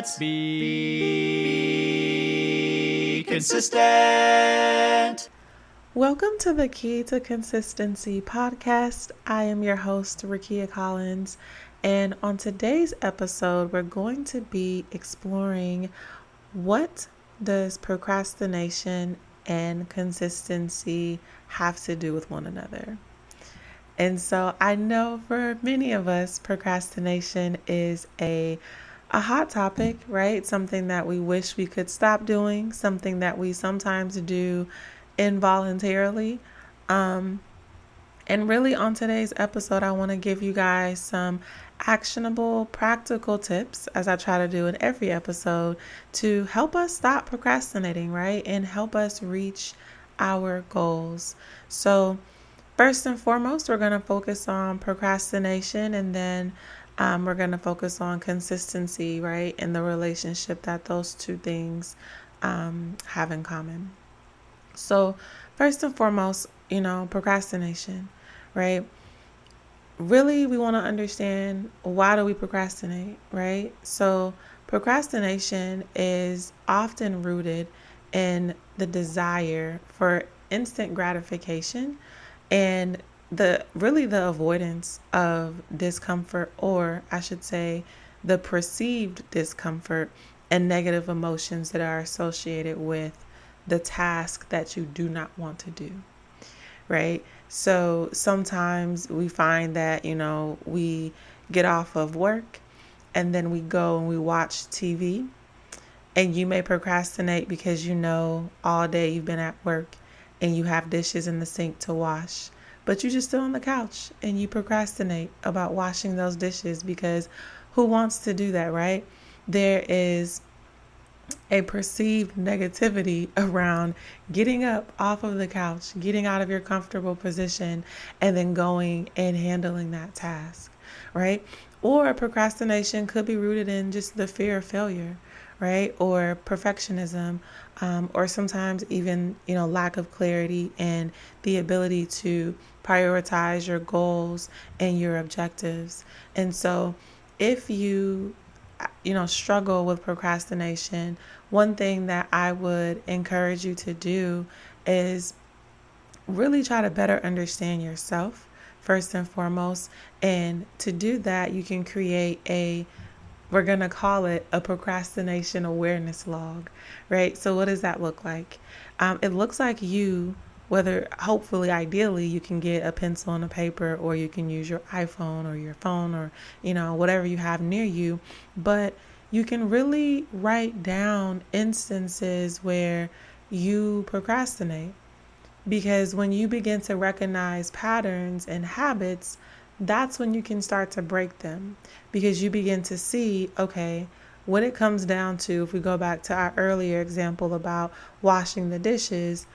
Let's be consistent. Welcome to the Key to Consistency podcast. I am your host, Rakeyia Collins, and on today's episode, we're going to be exploring what does procrastination and consistency have to do with one another. And so I know for many of us, procrastination is a hot topic, right? Something that we wish we could stop doing, something that we sometimes do involuntarily. And really, on today's episode, I want to give you guys some actionable, practical tips, as I try to do in every episode, to help us stop procrastinating, right? And help us reach our goals. So, first and foremost, we're going to focus on procrastination, and then we're going to focus on consistency, right? And the relationship that those two things have in common. So, first and foremost, procrastination, right? Really, we want to understand, why do we procrastinate, right? So, procrastination is often rooted in the desire for instant gratification and the avoidance of discomfort, or I should say the perceived discomfort and negative emotions that are associated with the task that you do not want to do, right? So sometimes we find that, we get off of work and then we go and we watch TV, and you may procrastinate because all day you've been at work and you have dishes in the sink to wash, but you're just still on the couch and you procrastinate about washing those dishes because who wants to do that, right? There is a perceived negativity around getting up off of the couch, getting out of your comfortable position, and then going and handling that task, right? Or procrastination could be rooted in just the fear of failure, right? Or perfectionism, or sometimes even, lack of clarity and the ability to prioritize your goals and your objectives. And so if you struggle with procrastination, one thing that I would encourage you to do is really try to better understand yourself first and foremost. And to do that, you can create we're going to call it a procrastination awareness log, right? So what does that look like? It looks like ideally you can get a pencil and a paper, or you can use your iPhone or your phone, or, whatever you have near you. But you can really write down instances where you procrastinate. Because when you begin to recognize patterns and habits, that's when you can start to break them. Because you begin to see, okay, when it comes down to, if we go back to our earlier example about washing the dishes,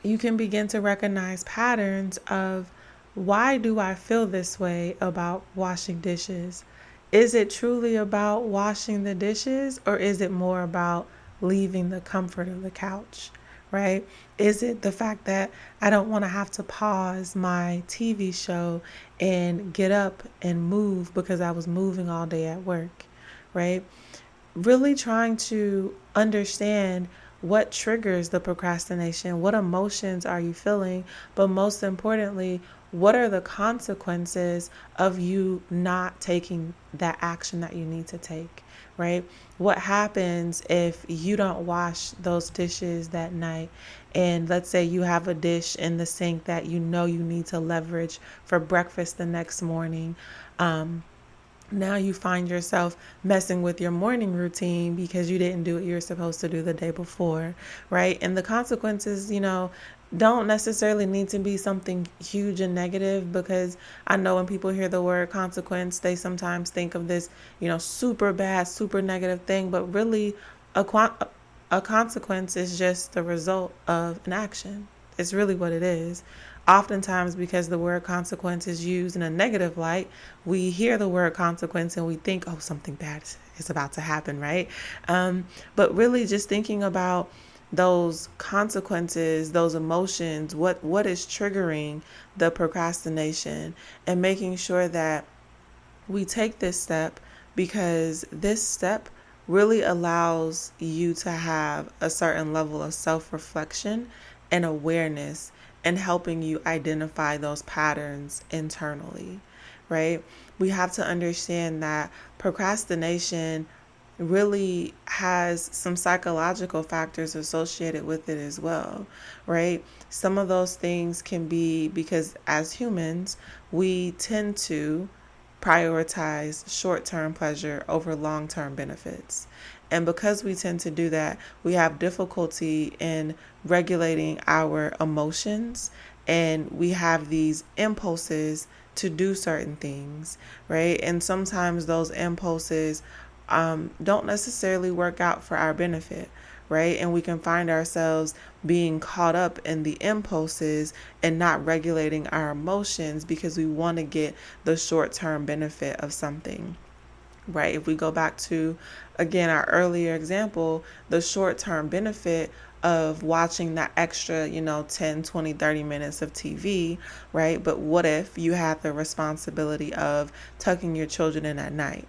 you can begin to recognize patterns of, why do I feel this way about washing dishes? Is it truly about washing the dishes, or is it more about leaving the comfort of the couch, right? Is it the fact that I don't want to have to pause my TV show and get up and move because I was moving all day at work, right? Really trying to understand what triggers the procrastination, what emotions are you feeling, but most importantly, what are the consequences of you not taking that action that you need to take, right? What happens if you don't wash those dishes that night? And let's say you have a dish in the sink that you need to leverage for breakfast the next morning. Now you find yourself messing with your morning routine because you didn't do what you were supposed to do the day before, right? And the consequences, don't necessarily need to be something huge and negative, because I know when people hear the word consequence, they sometimes think of this, super bad, super negative thing, but really a consequence is just the result of an action. It's really what it is. Oftentimes, because the word consequence is used in a negative light, we hear the word consequence and we think, oh, something bad is about to happen, right? But really just thinking about those consequences, those emotions, what is triggering the procrastination, and making sure that we take this step, because this step really allows you to have a certain level of self-reflection and awareness and helping you identify those patterns internally, right? We have to understand that procrastination really has some psychological factors associated with it as well, right? Some of those things can be because as humans, we tend to prioritize short-term pleasure over long-term benefits. And because we tend to do that, we have difficulty in regulating our emotions, and we have these impulses to do certain things, right? And sometimes those impulses don't necessarily work out for our benefit, right? And we can find ourselves being caught up in the impulses and not regulating our emotions because we want to get the short-term benefit of something, right? If we go back to, again, our earlier example, the short-term benefit of watching that extra, 10, 20, 30 minutes of TV, right? But what if you had the responsibility of tucking your children in at night?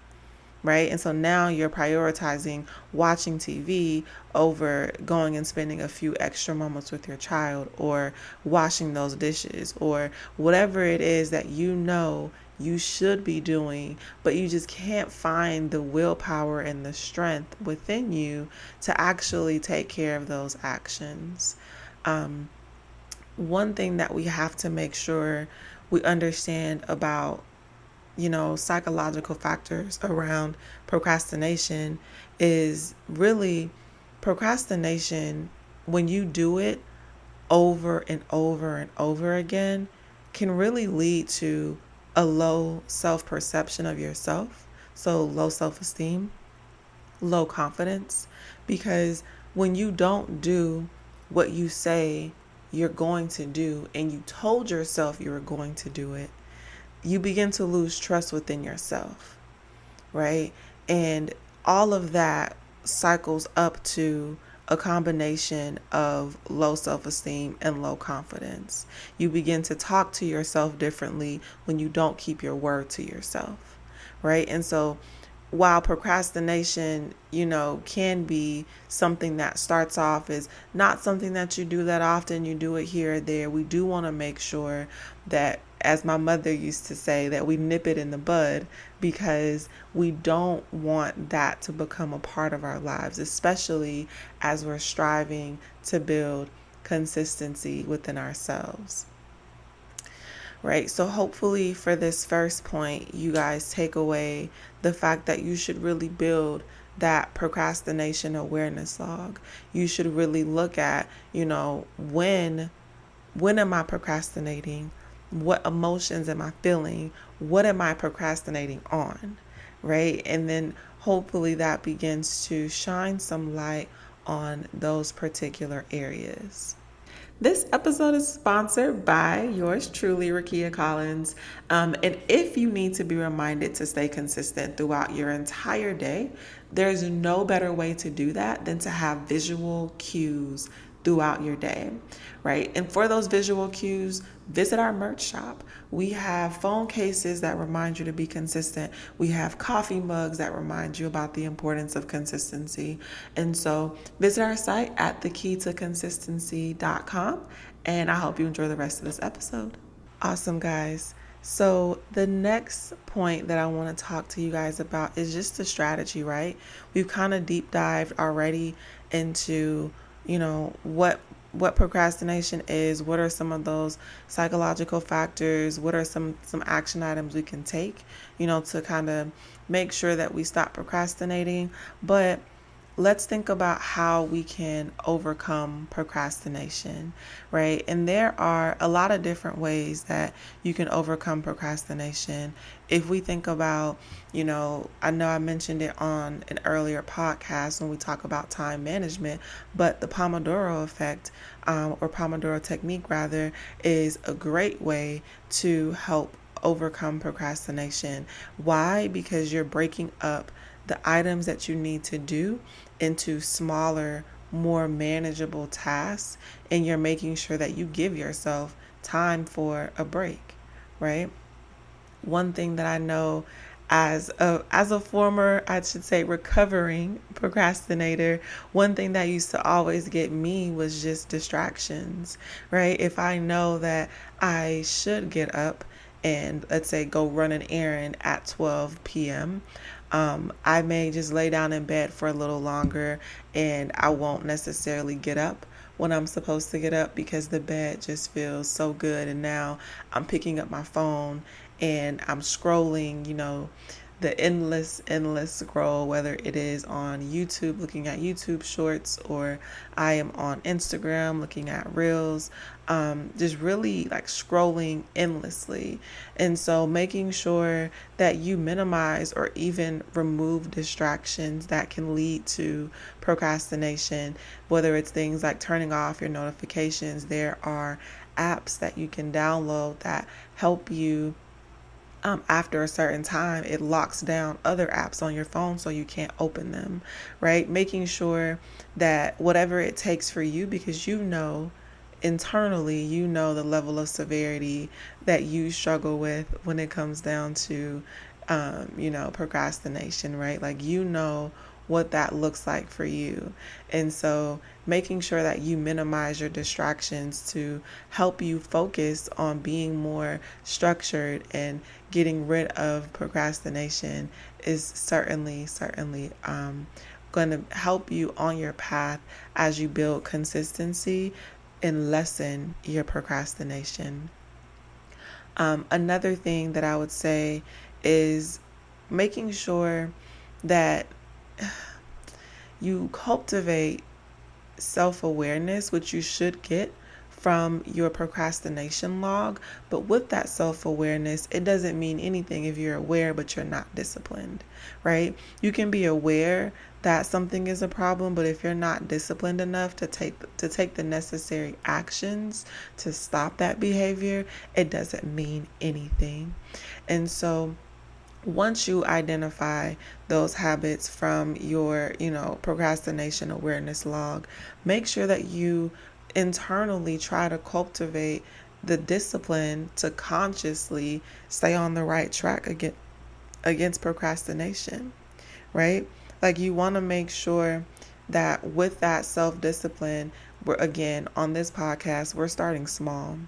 Right? And so now you're prioritizing watching TV over going and spending a few extra moments with your child or washing those dishes or whatever it is that you should be doing, but you just can't find the willpower and the strength within you to actually take care of those actions. One thing that we have to make sure we understand about psychological factors around procrastination is really procrastination, when you do it over and over and over again, can really lead to a low self-perception of yourself. So low self-esteem, low confidence, because when you don't do what you say you're going to do and you told yourself you were going to do it, you begin to lose trust within yourself, right? And all of that cycles up to a combination of low self-esteem and low confidence. You begin to talk to yourself differently when you don't keep your word to yourself, right? And so while procrastination, can be something that starts off as not something that you do that often, you do it here or there, we do want to make sure that, as my mother used to say, that we nip it in the bud, because we don't want that to become a part of our lives, especially as we're striving to build consistency within ourselves. Right? So hopefully for this first point, you guys take away the fact that you should really build that procrastination awareness log. You should really look at, when am I procrastinating? What emotions am I feeling? What am I procrastinating on? Right? And then hopefully that begins to shine some light on those particular areas. This episode is sponsored by yours truly, Rakeyia Collins. And if you need to be reminded to stay consistent throughout your entire day, there's no better way to do that than to have visual cues throughout your day, right? And for those visual cues, visit our merch shop. We have phone cases that remind you to be consistent. We have coffee mugs that remind you about the importance of consistency. And so visit our site at thekeytoconsistency.com, and I hope you enjoy the rest of this episode. Awesome, guys. So the next point that I want to talk to you guys about is just the strategy, right? We've kind of deep dived already into what procrastination is, what are some of those psychological factors, what are some action items we can take, to kind of make sure that we stop procrastinating. But let's think about how we can overcome procrastination, right? And there are a lot of different ways that you can overcome procrastination. If we think about, I know I mentioned it on an earlier podcast when we talk about time management, but the Pomodoro effect, or Pomodoro technique rather, is a great way to help overcome procrastination. Why? Because you're breaking up the items that you need to do into smaller, more manageable tasks, and you're making sure that you give yourself time for a break, right? One thing that I know As a former, I should say, recovering procrastinator, one thing that used to always get me was just distractions, right? If I know that I should get up and, let's say, go run an errand at 12 p.m., I may just lay down in bed for a little longer, and I won't necessarily get up when I'm supposed to get up because the bed just feels so good. And now I'm picking up my phone and I'm scrolling, the endless scroll, whether it is on YouTube, looking at YouTube shorts, or I am on Instagram looking at reels, just really like scrolling endlessly. And so making sure that you minimize or even remove distractions that can lead to procrastination, whether it's things like turning off your notifications. There are apps that you can download that help you, after a certain time, it locks down other apps on your phone so you can't open them, right? Making sure that whatever it takes for you, because internally, the level of severity that you struggle with when it comes down to, procrastination, right? Like, what that looks like for you. And so making sure that you minimize your distractions to help you focus on being more structured and getting rid of procrastination is certainly going to help you on your path as you build consistency and lessen your procrastination. Another thing that I would say is making sure that you cultivate self-awareness, which you should get from your procrastination log. But with that self-awareness, it doesn't mean anything if you're aware but you're not disciplined, right? You can be aware that something is a problem, but if you're not disciplined enough to take the necessary actions to stop that behavior, it doesn't mean anything. And so once you identify those habits from your, procrastination awareness log, make sure that you internally try to cultivate the discipline to consciously stay on the right track against procrastination, right? Like, you want to make sure that with that self-discipline, again, on this podcast, we're starting small.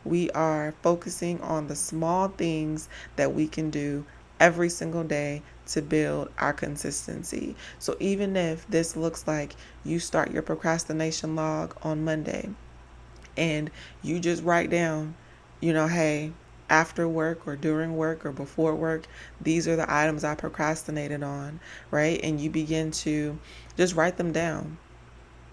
We are focusing on the small things that we can do every single day to build our consistency. So even if this looks like you start your procrastination log on Monday and you just write down, hey, after work or during work or before work, these are the items I procrastinated on, right? And you begin to just write them down,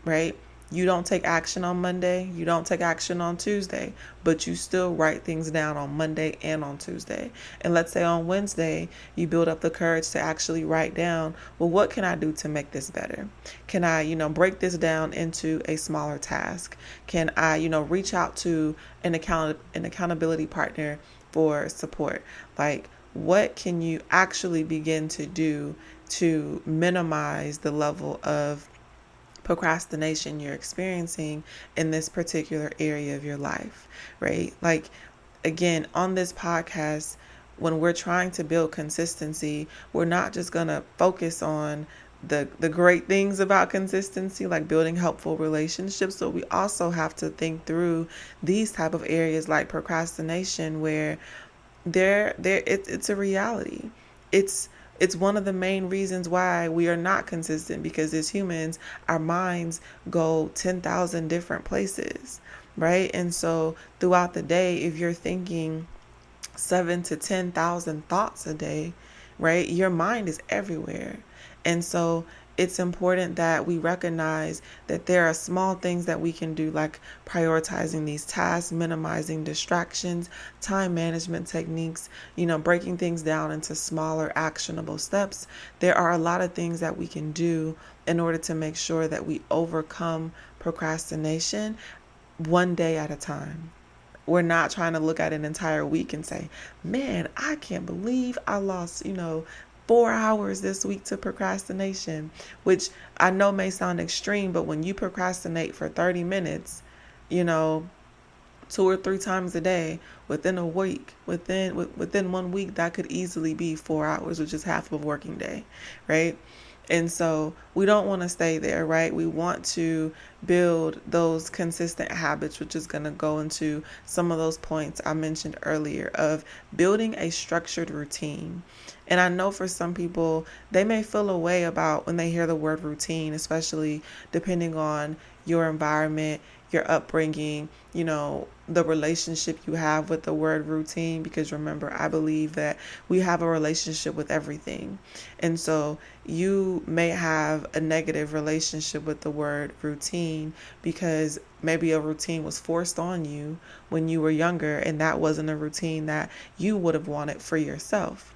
right? You don't take action on Monday, you don't take action on Tuesday, but you still write things down on Monday and on Tuesday. And let's say on Wednesday, you build up the courage to actually write down, well, what can I do to make this better? Can I, break this down into a smaller task? Can I, reach out to an accountability partner for support? Like, what can you actually begin to do to minimize the level of procrastination you're experiencing in this particular area of your life, right? Like, again, on this podcast, when we're trying to build consistency, we're not just going to focus on the great things about consistency, like building helpful relationships, but we also have to think through these type of areas like procrastination, where it's a reality. It's one of the main reasons why we are not consistent, because as humans, our minds go 10,000 different places, right? And so throughout the day, if you're thinking 7 to 10,000 thoughts a day, right, your mind is everywhere. And so it's important that we recognize that there are small things that we can do, like prioritizing these tasks, minimizing distractions, time management techniques, breaking things down into smaller actionable steps. There are a lot of things that we can do in order to make sure that we overcome procrastination one day at a time. We're not trying to look at an entire week and say, man, I can't believe I lost, 4 hours this week to procrastination, which I know may sound extreme, but when you procrastinate for 30 minutes, 2 or 3 times a day within a week, within 1 week, that could easily be 4 hours, which is half of a working day, right? And so we don't want to stay there, right? We want to build those consistent habits, which is going to go into some of those points I mentioned earlier of building a structured routine. And I know for some people, they may feel a way about when they hear the word routine, especially depending on your environment, your upbringing, the relationship you have with the word routine. Because remember, I believe that we have a relationship with everything. And so you may have a negative relationship with the word routine because maybe a routine was forced on you when you were younger, and that wasn't a routine that you would have wanted for yourself.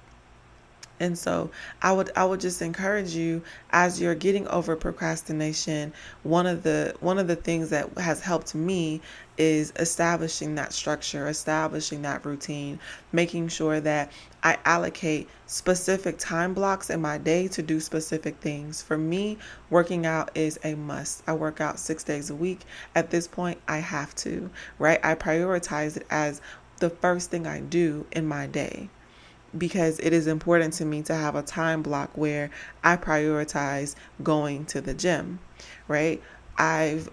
And so I would just encourage you, as you're getting over procrastination, one of the things that has helped me is establishing that structure, establishing that routine, making sure that I allocate specific time blocks in my day to do specific things. For me, working out is a must. I work out 6 days a week. At this point, I have to, right? I prioritize it as the first thing I do in my day, because it is important to me to have a time block where I prioritize going to the gym, right?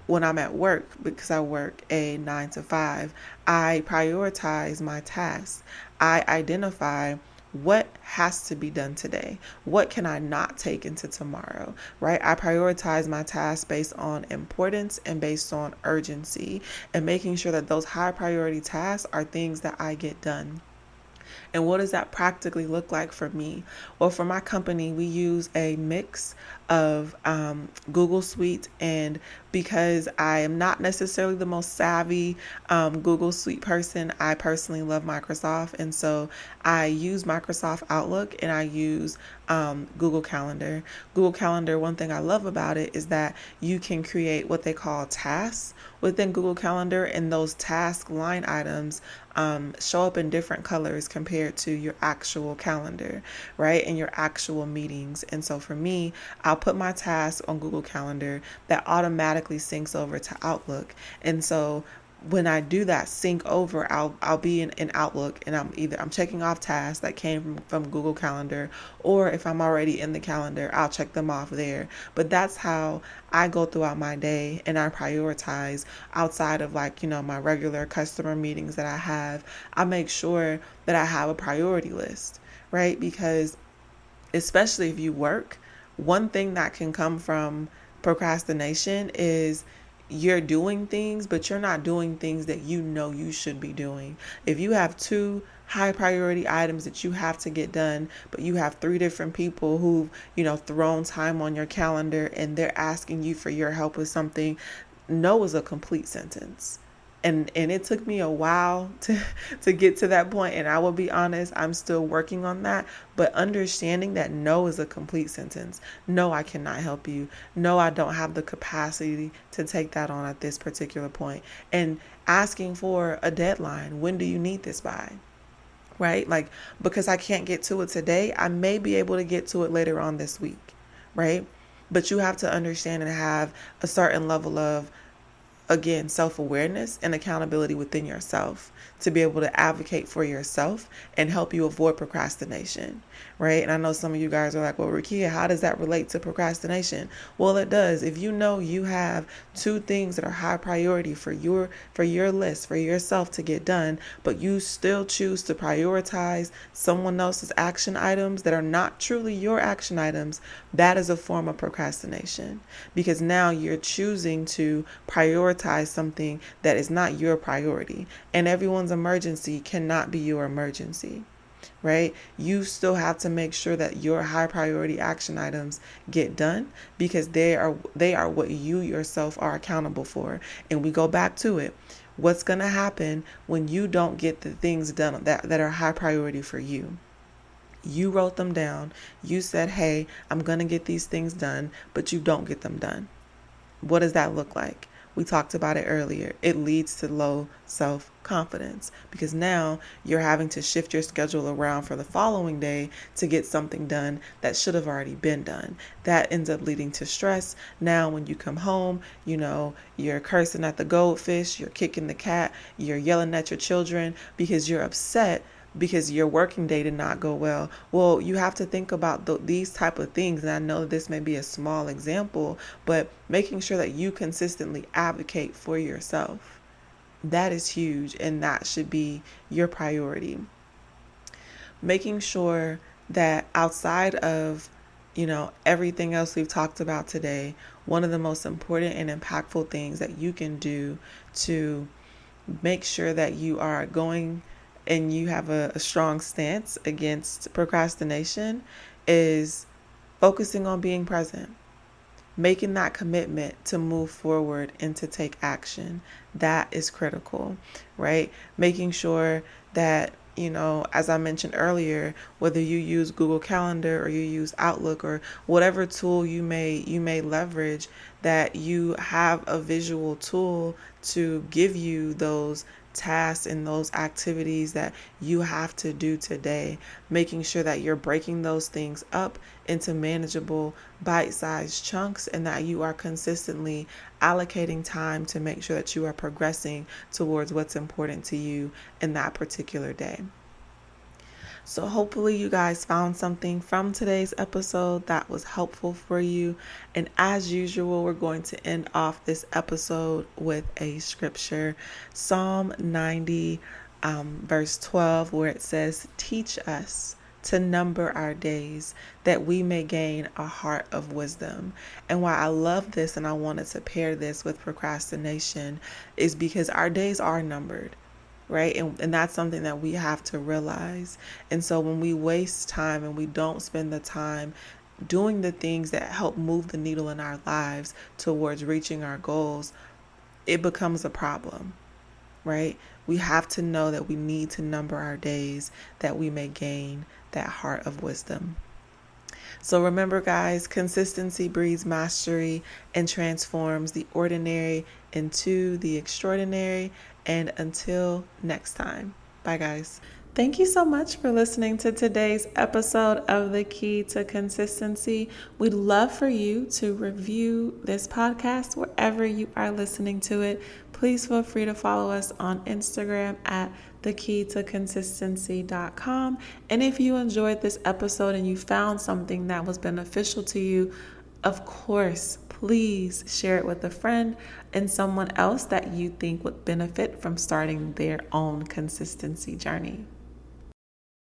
When I'm at work, because I work a 9 to 5, I prioritize my tasks. I identify what has to be done today. What can I not take into tomorrow, right? I prioritize my tasks based on importance and based on urgency, and making sure that those high priority tasks are things that I get done. And what does that practically look like for me? Well, for my company, we use a mix of Google Suite, and because I am not necessarily the most savvy Google Suite person, I personally love Microsoft. And so I use Microsoft Outlook and I use Google Calendar. Google Calendar, one thing I love about it is that you can create what they call tasks within Google Calendar, and those task line items show up in different colors compared to your actual calendar, right? And your actual meetings. And so for me, I'll put my tasks on Google Calendar that automatically syncs over to Outlook. And so when I do that sync over, I'll be in Outlook, and I'm checking off tasks that came from Google Calendar, or if I'm already in the calendar, I'll check them off there. But that's how I go throughout my day, and I prioritize outside of my regular customer meetings that I have. I make sure that I have a priority list, right? Because especially if you work, one thing that can come from procrastination is you're doing things, but you're not doing things that you should be doing. If you have 2 high priority items that you have to get done, but you have 3 different people who've, thrown time on your calendar and they're asking you for your help with something, no is a complete sentence. And it took me a while to get to that point. And I will be honest, I'm still working on that. But understanding that no is a complete sentence. No, I cannot help you. No, I don't have the capacity to take that on at this particular point. And asking for a deadline. When do you need this by? Right? Because I can't get to it today, I may be able to get to it later on this week. Right? But you have to understand and have a certain level of, again, self-awareness and accountability within yourself to be able to advocate for yourself and help you avoid procrastination, right? And I know some of you guys are like, well, Rakeyia, how does that relate to procrastination? Well, it does. If you know you have 2 things that are high priority for your list, for yourself to get done, but you still choose to prioritize someone else's action items that are not truly your action items, that is a form of procrastination, because now you're choosing to prioritize something that is not your priority, and everyone's emergency cannot be your emergency, right? You still have to make sure that your high priority action items get done, because they are what you yourself are accountable for. And we go back to it. What's going to happen when you don't get the things done that are high priority for you? You wrote them down. You said, hey, I'm going to get these things done, but you don't get them done. What does that look like? We talked about it earlier. It leads to low self-confidence because now you're having to shift your schedule around for the following day to get something done that should have already been done. That ends up leading to stress. Now when you come home, you're cursing at the goldfish, you're kicking the cat, you're yelling at your children because you're upset because your working day did not go well. Well, you have to think about these type of things. And I know this may be a small example, but making sure that you consistently advocate for yourself. That is huge, and that should be your priority. Making sure that outside of, everything else we've talked about today, one of the most important and impactful things that you can do to make sure that you are going and you have a strong stance against procrastination is focusing on being present, making that commitment to move forward and to take action. That is critical, right? Making sure that, as I mentioned earlier, whether you use Google Calendar or you use Outlook or whatever tool you may leverage, that you have a visual tool to give you those tasks and those activities that you have to do today, making sure that you're breaking those things up into manageable bite-sized chunks and that you are consistently allocating time to make sure that you are progressing towards what's important to you in that particular day. So hopefully you guys found something from today's episode that was helpful for you. And as usual, we're going to end off this episode with a scripture, Psalm 90, verse 12, where it says, "Teach us to number our days that we may gain a heart of wisdom." And why I love this and I wanted to pair this with procrastination is because our days are numbered. Right? And that's something that we have to realize. And so when we waste time and we don't spend the time doing the things that help move the needle in our lives towards reaching our goals, it becomes a problem, right? We have to know that we need to number our days that we may gain that heart of wisdom. So remember, guys, consistency breeds mastery and transforms the ordinary into the extraordinary. And until next time, bye, guys. Thank you so much for listening to today's episode of The Key to Consistency. We'd love for you to review this podcast wherever you are listening to it. Please feel free to follow us on Instagram at thekeytoconsistency.com. And if you enjoyed this episode and you found something that was beneficial to you, of course, please share it with a friend and someone else that you think would benefit from starting their own consistency journey.